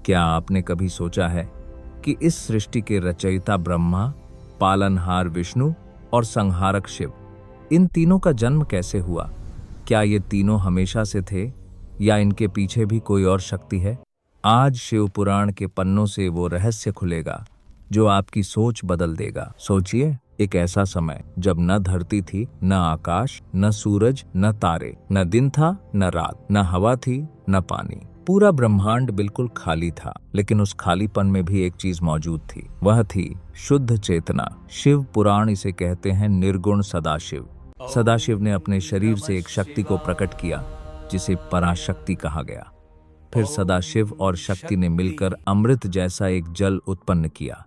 क्या आपने कभी सोचा है कि इस सृष्टि के रचयिता ब्रह्मा, पालनहार विष्णु और संहारक शिव, इन तीनों का जन्म कैसे हुआ? क्या ये तीनों हमेशा से थे या इनके पीछे भी कोई और शक्ति है? आज शिव पुराण के पन्नों से वो रहस्य खुलेगा जो आपकी सोच बदल देगा। सोचिए, एक ऐसा समय जब न धरती थी, न आकाश, न सूरज, न तारे, न दिन था, न रात, न हवा थी, न पानी। पूरा ब्रह्मांड बिल्कुल खाली था, लेकिन उस खालीपन में भी एक चीज मौजूद थी। वह थी शुद्ध चेतना। शिव पुराण इसे कहते हैं निर्गुण सदाशिव। सदाशिव ने अपने शरीर से एक शक्ति को प्रकट किया जिसे पराशक्ति कहा गया। फिर सदाशिव और शक्ति ने मिलकर अमृत जैसा एक जल उत्पन्न किया।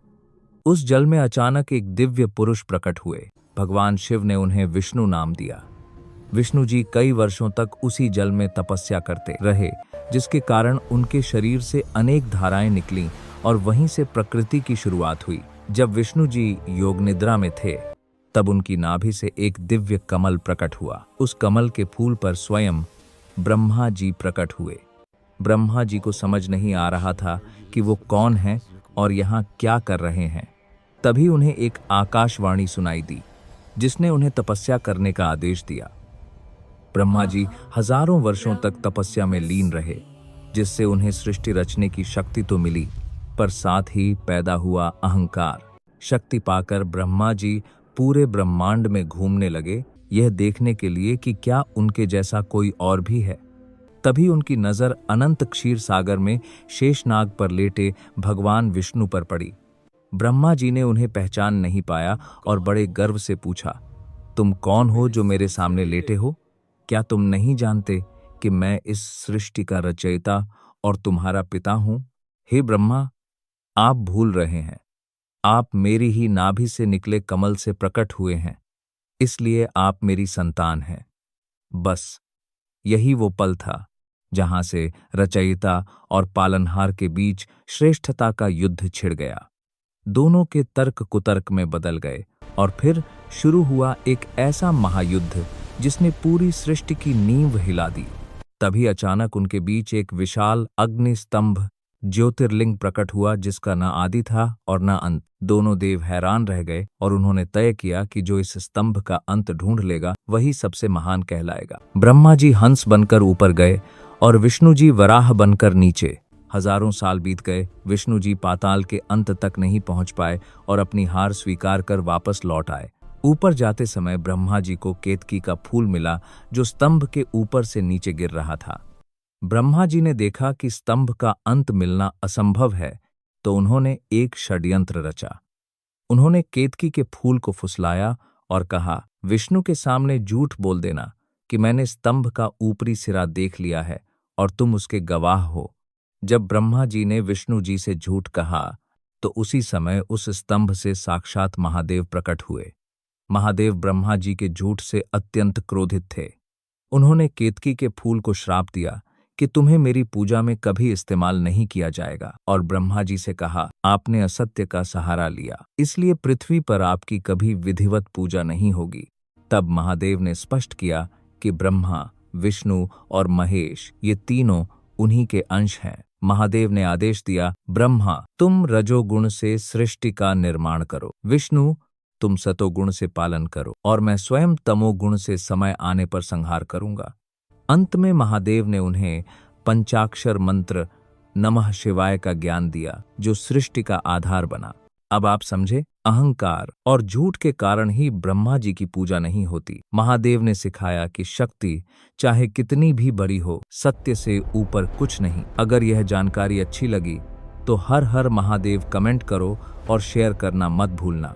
उस जल में अचानक एक दिव्य पुरुष प्रकट हुए। भगवान शिव ने उन्हें विष्णु नाम दिया। विष्णु जी कई वर्षों तक उसी जल में तपस्या करते रहे, जिसके कारण उनके शरीर से अनेक धाराएं निकलीं और वहीं से प्रकृति की शुरुआत हुई। जब विष्णु जी योग निद्रा में थे, तब उनकी नाभि से एक दिव्य कमल प्रकट हुआ। उस कमल के फूल पर स्वयं ब्रह्मा जी प्रकट हुए। ब्रह्मा जी को समझ नहीं आ रहा था कि वो कौन है और यहाँ क्या कर रहे हैं। तभी उन्हें एक आकाशवाणी सुनाई दी, जिसने उन्हें तपस्या करने का आदेश दिया। ब्रह्मा जी हजारों वर्षों तक तपस्या में लीन रहे, जिससे उन्हें सृष्टि रचने की शक्ति तो मिली, पर साथ ही पैदा हुआ अहंकार। शक्ति पाकर ब्रह्मा जी पूरे ब्रह्मांड में घूमने लगे, यह देखने के लिए कि क्या उनके जैसा कोई और भी है। तभी उनकी नजर अनंत क्षीर सागर में शेषनाग पर लेटे भगवान विष्णु पर पड़ी। ब्रह्मा जी ने उन्हें पहचान नहीं पाया और बड़े गर्व से पूछा, तुम कौन हो जो मेरे सामने लेटे हो? क्या तुम नहीं जानते कि मैं इस सृष्टि का रचयिता और तुम्हारा पिता हूं? हे ब्रह्मा, आप भूल रहे हैं। आप मेरी ही नाभि से निकले कमल से प्रकट हुए हैं, इसलिए आप मेरी संतान हैं। बस यही वो पल था जहां से रचयिता और पालनहार के बीच श्रेष्ठता का युद्ध छिड़ गया। दोनों के तर्क कुतर्क में बदल गए और फिर शुरू हुआ एक ऐसा महायुद्ध जिसने पूरी सृष्टि की नींव हिला दी। तभी अचानक उनके बीच एक विशाल अग्नि स्तंभ ज्योतिर्लिंग प्रकट हुआ, जिसका न आदि था और न अंत। दोनों देव हैरान रह गए और उन्होंने तय किया कि जो इस स्तंभ का अंत ढूंढ लेगा वही सबसे महान कहलाएगा। ब्रह्मा जी हंस बनकर ऊपर गए और विष्णु जी वराह बनकर नीचे। हजारों साल बीत गए, विष्णु जी पाताल के अंत तक नहीं पहुंच पाए और अपनी हार स्वीकार कर वापस लौट आए। ऊपर जाते समय ब्रह्मा जी को केतकी का फूल मिला, जो स्तंभ के ऊपर से नीचे गिर रहा था। ब्रह्मा जी ने देखा कि स्तंभ का अंत मिलना असंभव है, तो उन्होंने एक षड्यंत्र रचा। उन्होंने केतकी के फूल को फुसलाया और कहा, विष्णु के सामने झूठ बोल देना कि मैंने स्तंभ का ऊपरी सिरा देख लिया है और तुम उसके गवाह हो। जब ब्रह्मा जी ने विष्णु जी से झूठ कहा, तो उसी समय उस स्तंभ से साक्षात महादेव प्रकट हुए। महादेव ब्रह्मा जी के झूठ से अत्यंत क्रोधित थे। उन्होंने केतकी के फूल को श्राप दिया कि तुम्हें मेरी पूजा में कभी इस्तेमाल नहीं किया जाएगा, और ब्रह्मा जी से कहा, आपने असत्य का सहारा लिया, इसलिए पृथ्वी पर आपकी कभी विधिवत पूजा नहीं होगी। तब महादेव ने स्पष्ट किया कि ब्रह्मा, विष्णु और महेश ये तीनों उन्हीं के अंश हैं। महादेव ने आदेश दिया, ब्रह्मा तुम रजोगुण से सृष्टि का निर्माण करो, विष्णु तुम सतोगुण से पालन करो, और मैं स्वयं तमोगुण से समय आने पर संहार करूंगा। अंत में महादेव ने उन्हें पंचाक्षर मंत्र नमः शिवाय का ज्ञान दिया, जो सृष्टि का आधार बना। अब आप समझे, अहंकार और झूठ के कारण ही ब्रह्मा जी की पूजा नहीं होती। महादेव ने सिखाया कि शक्ति चाहे कितनी भी बड़ी हो, सत्य से ऊपर कुछ नहीं। अगर यह जानकारी अच्छी लगी तो हर हर महादेव कमेंट करो और शेयर करना मत भूलना।